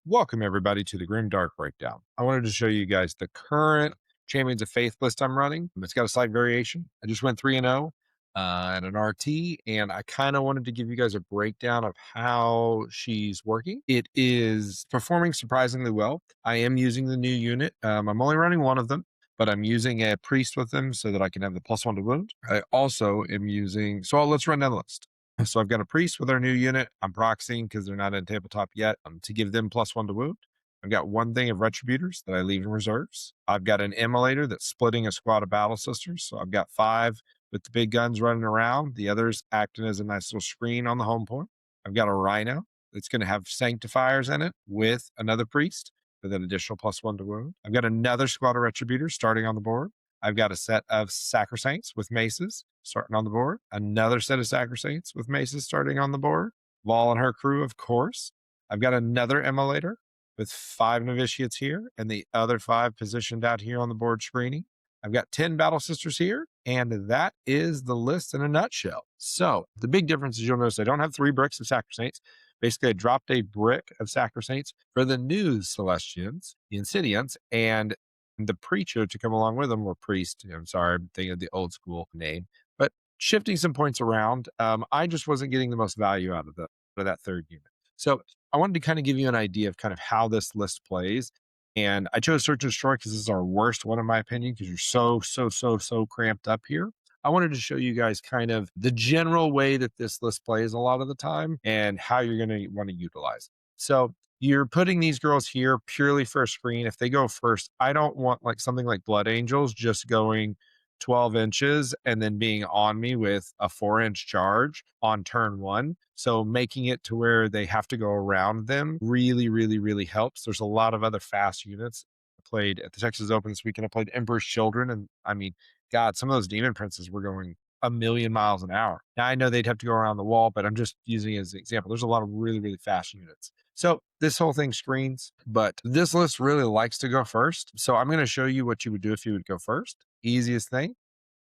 Welcome everybody to the Grimdark breakdown. I wanted to show you guys the current Champions of Faith list I'm running. It's got a slight variation. I just went 3-0 and an RT, and I kind of wanted to give you guys a breakdown of how she's working. It is performing surprisingly well. I am using the new unit. I'm only running one of them, but I'm using a priest with them so that I can have the +1 to wound. I also am using, let's run down the list. So I've got a priest with our new unit. I'm proxying because they're not in tabletop yet to give them +1 to wound. I've got one thing of Retributors that I leave in reserves. I've got an Emulator that's splitting a squad of Battle Sisters. So I've got 5 with the big guns running around. The others acting as a nice little screen on the home point. I've got a Rhino that's going to have Sanctifiers in it with another priest with an additional +1 to wound. I've got another squad of Retributors starting on the board. I've got a set of Sacrosancts with maces starting on the board. Another set of Sacrosancts with maces starting on the board. Vol and her crew, of course. I've got another Emulator with 5 Novitiates here and the other 5 positioned out here on the board screening. I've got 10 Battle Sisters here, and that is the list in a nutshell. So the big difference is you'll notice I don't have 3 bricks of Sacrosancts. Basically, I dropped a brick of Sacrosancts for the new Celestians, the Insidiants, and the preacher to come along with them, or priest. I'm sorry, I'm thinking of the old school name, but shifting some points around. I just wasn't getting the most value out of that third unit. So I wanted to kind of give you an idea of kind of how this list plays. And I chose Search and Destroy because this is our worst one, in my opinion, because you're so cramped up here. I wanted to show you guys kind of the general way that this list plays a lot of the time and how you're going to want to utilize it. So you're putting these girls here purely for a screen. If they go first, I don't want like something like Blood Angels just going 12 inches and then being on me with a 4-inch charge on turn 1. So making it to where they have to go around them really helps. There's a lot of other fast units. I played at the Texas Open this weekend. I played Emperor's Children, and I mean, God, some of those Demon Princes were going a million miles an hour. Now I know they'd have to go around the wall, but I'm just using it as an example. There's a lot of really fast units. So this whole thing screens, but this list really likes to go first. So I'm going to show you what you would do if you would go first. Easiest thing,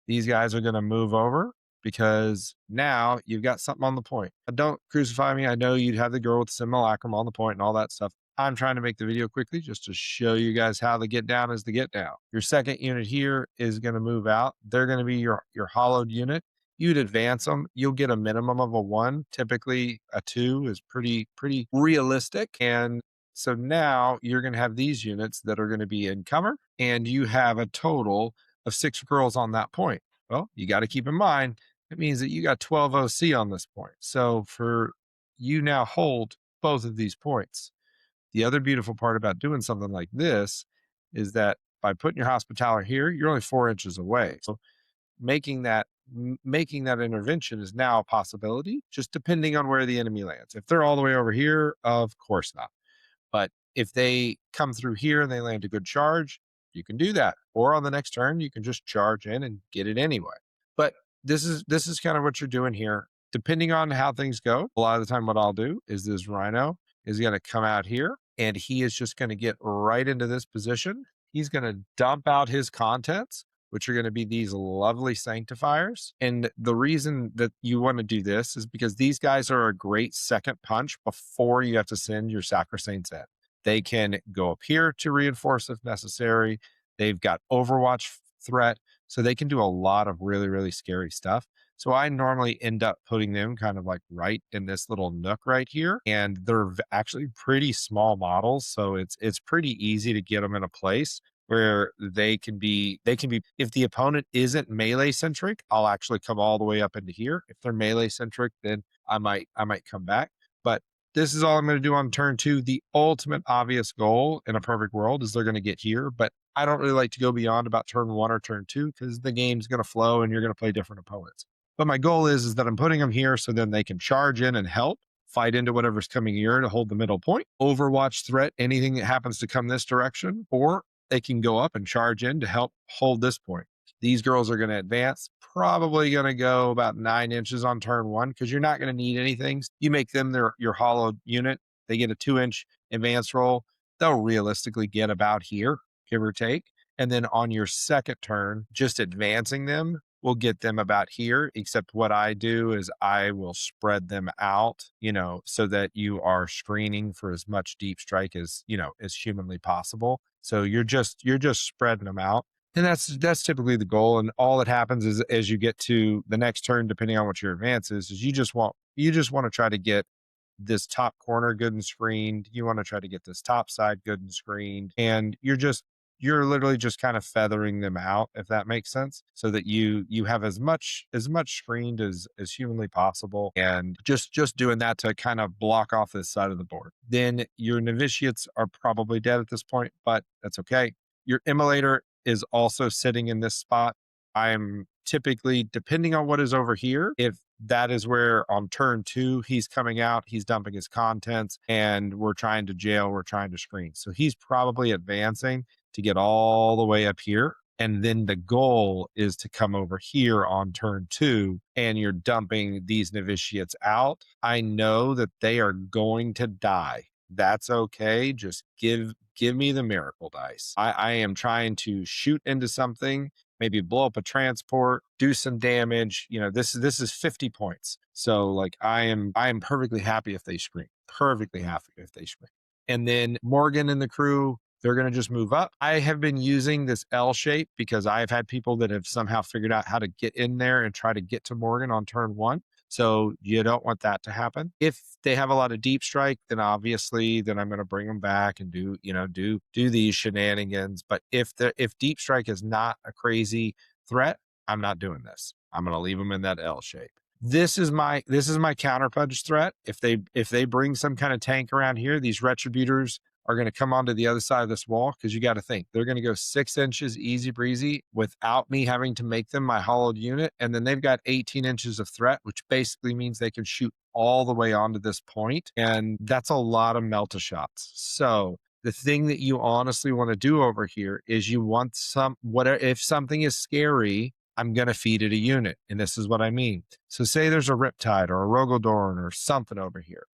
these guys are going to move over because now you've got something on the point. Don't crucify me. I know you'd have the girl with the simulacrum on the point and all that stuff. I'm trying to make the video quickly just to show you guys how the get down is the get down. Your second unit here is going to move out. They're going to be your hollowed unit. You'd advance them. You'll get a minimum of a 1. Typically a 2 is pretty realistic. And so now you're going to have these units that are going to be in cover, and you have a total of 6 girls on that point. Well, you got to keep in mind, it means that you got 12 OC on this point. So for you now hold both of these points. The other beautiful part about doing something like this is that by putting your Hospitaller here, you're only 4 inches away. So making that intervention is now a possibility, just depending on where the enemy lands. If they're all the way over here, of course not. But if they come through here and they land a good charge, you can do that. Or on the next turn, you can just charge in and get it anyway. But this is kind of what you're doing here. Depending on how things go, a lot of the time what I'll do is this Rhino is going to come out here, and he is just going to get right into this position. He's going to dump out his contents, which are going to be these lovely Sanctifiers. And the reason that you want to do this is because these guys are a great second punch before you have to send your Sacrosancts in. They can go up here to reinforce if necessary. They've got Overwatch threat, so they can do a lot of really scary stuff. So I normally end up putting them kind of like right in this little nook right here. And they're actually pretty small models, so it's pretty easy to get them in a place where they can be, if the opponent isn't melee centric, I'll actually come all the way up into here. If they're melee centric, then I might come back. But this is all I'm going to do on turn 2. The ultimate obvious goal in a perfect world is they're going to get here, but I don't really like to go beyond about turn 1 or turn 2 because the game's going to flow and you're going to play different opponents. But my goal is that I'm putting them here so then they can charge in and help fight into whatever's coming here to hold the middle point. Overwatch threat, anything that happens to come this direction, or they can go up and charge in to help hold this point. These girls are going to advance, probably going to go about 9 inches on turn 1 because you're not going to need anything. You make them your hollowed unit. They get a 2-inch advance roll. They'll realistically get about here, give or take. And then on your second turn, just advancing them will get them about here, except what I do is I will spread them out, you know, so that you are screening for as much deep strike as, you know, as humanly possible. So you're just spreading them out. And that's typically the goal. And all that happens is as you get to the next turn, depending on what your advance is you just want to try to get this top corner good and screened. You want to try to get this top side good and screened. And you're literally just kind of feathering them out, if that makes sense, so that you have as much screened as humanly possible, and just doing that to kind of block off this side of the board. Then your novitiates are probably dead at this point, but that's okay. Your emulator is also sitting in this spot. I'm typically, depending on what is over here, if that is where on turn 2 he's coming out, he's dumping his contents, and we're trying to screen. So he's probably advancing to get all the way up here. And then the goal is to come over here on turn 2 and you're dumping these novitiates out. I know that they are going to die. That's okay. Just give me the miracle dice. I am trying to shoot into something, maybe blow up a transport, do some damage. You know, this is 50 points. So like I am perfectly happy if they scream. Perfectly happy if they scream. And then Morgan and the crew, they're going to just move up. I have been using this L shape because I've had people that have somehow figured out how to get in there and try to get to Morgan on turn 1. So you don't want that to happen. If they have a lot of deep strike, then obviously then I'm going to bring them back and do these shenanigans. But if deep strike is not a crazy threat, I'm not doing this. I'm going to leave them in that L shape. This is my counter punch threat. If they bring some kind of tank around here, these Retributors are going to come onto the other side of this wall, because you got to think they're going to go 6 inches easy breezy without me having to make them my hollowed unit. And then they've got 18 inches of threat, which basically means they can shoot all the way onto this point. And that's a lot of melta shots. So the thing that you honestly want to do over here is you want if something is scary, I'm going to feed it a unit. And this is what I mean. So say there's a Riptide or a Rogodorn or something over here.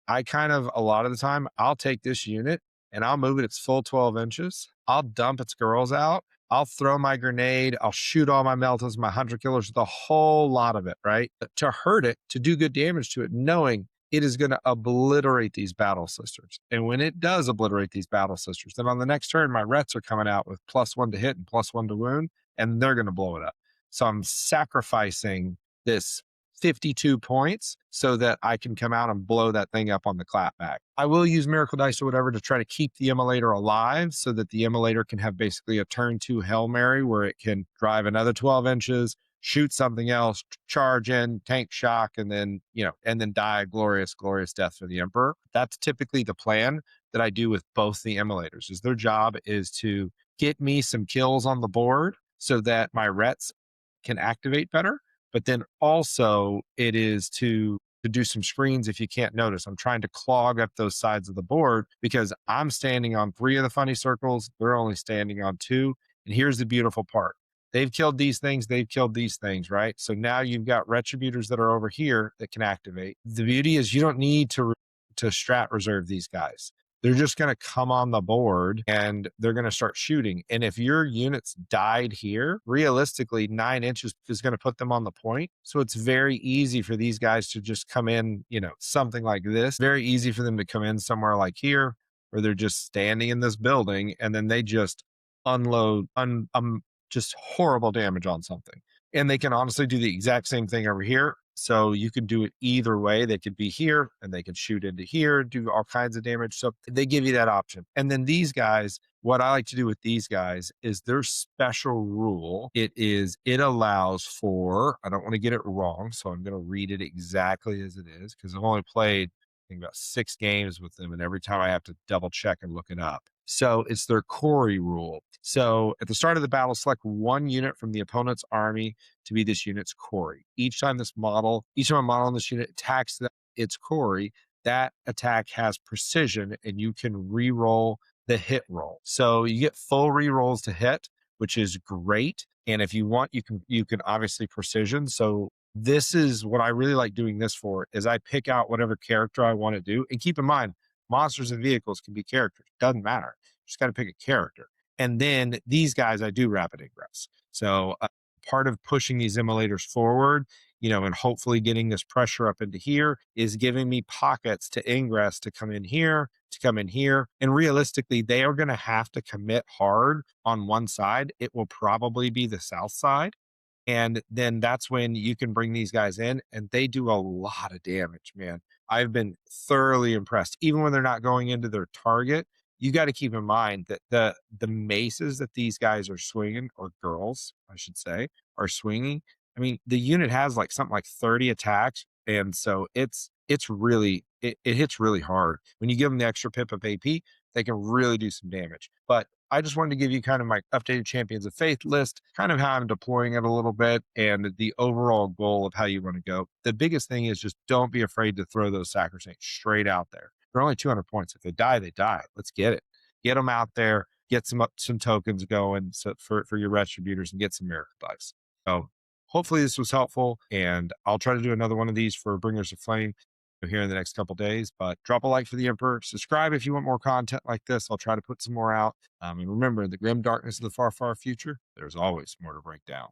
I kind of, a lot of the time, I'll take this unit and I'll move it its full 12 inches. I'll dump its girls out. I'll throw my grenade. I'll shoot all my meltas, my hunter killers, the whole lot of it, right? To hurt it, to do good damage to it, knowing it is going to obliterate these battle sisters. And when it does obliterate these battle sisters, then on the next turn, my Rets are coming out with +1 to hit and +1 to wound, and they're going to blow it up. So I'm sacrificing this 52 points so that I can come out and blow that thing up on the clapback. I will use miracle dice or whatever to try to keep the emulator alive so that the emulator can have basically a turn 2 Hail Mary where it can drive another 12 inches, shoot something else, charge in, tank shock, and then die a glorious, glorious death for the Emperor. That's typically the plan that I do with both the emulators. Is their job is to get me some kills on the board so that my Rets can activate better. But then also it is to do some screens. If you can't notice, I'm trying to clog up those sides of the board because I'm standing on 3 of the funny circles. They're only standing on 2. And here's the beautiful part. They've killed these things. They've killed these things, right? So now you've got Retributors that are over here that can activate. The beauty is you don't need to strat reserve these guys. They're just going to come on the board and they're going to start shooting. And if your units died here, realistically, 9 inches is going to put them on the point. So it's very easy for these guys to just come in, something like this. Very easy for them to come in somewhere like here, where they're just standing in this building and then they just unload just horrible damage on something. And they can honestly do the exact same thing over here. So you could do it either way. They could be here and they could shoot into here, do all kinds of damage. So they give you that option. And then these guys, what I like to do with these guys is their special rule. It allows for, I don't want to get it wrong, so I'm going to read it exactly as it is because I've only played, I think, about 6 games with them. And every time I have to double check and look it up. So it's their Quarry rule. So at the start of the battle, select 1 unit from the opponent's army to be this unit's Quarry. Each time a model in this unit attacks its Quarry, that attack has precision and you can re-roll the hit roll. So you get full re-rolls to hit, which is great. And if you want, you can obviously precision. So this is what I really like doing this for, is I pick out whatever character I want to do. And keep in mind, monsters and vehicles can be characters. Doesn't matter. You just got to pick a character. And then these guys, I do rapid ingress. So part of pushing these emulators forward, and hopefully getting this pressure up into here is giving me pockets to ingress to come in here, to come in here. And realistically, they are going to have to commit hard on one side. It will probably be the south side. And then that's when you can bring these guys in and they do a lot of damage, man. I've been thoroughly impressed. Even when they're not going into their target, you got to keep in mind that the maces that these guys are swinging, or girls, I should say, are swinging. I mean, the unit has like something like 30 attacks, and so it's really it hits really hard. When you give them the extra pip of AP, they can really do some damage. But I just wanted to give you kind of my updated Champions of Faith list, kind of how I'm deploying it a little bit, and the overall goal of how you want to go. The biggest thing is just don't be afraid to throw those Sacrosancts straight out there. They're only 200 points. If they die, they die. Let's get it. Get them out there. Get some tokens going for your Retributors and get some miracle dice. So hopefully this was helpful, and I'll try to do another one of these for Bringers of Flame here in the next couple days. But drop a like for the Emperor. Subscribe if you want more content like this. I'll try to put some more out. And remember, in the grim darkness of the far, far future, there's always more to break down.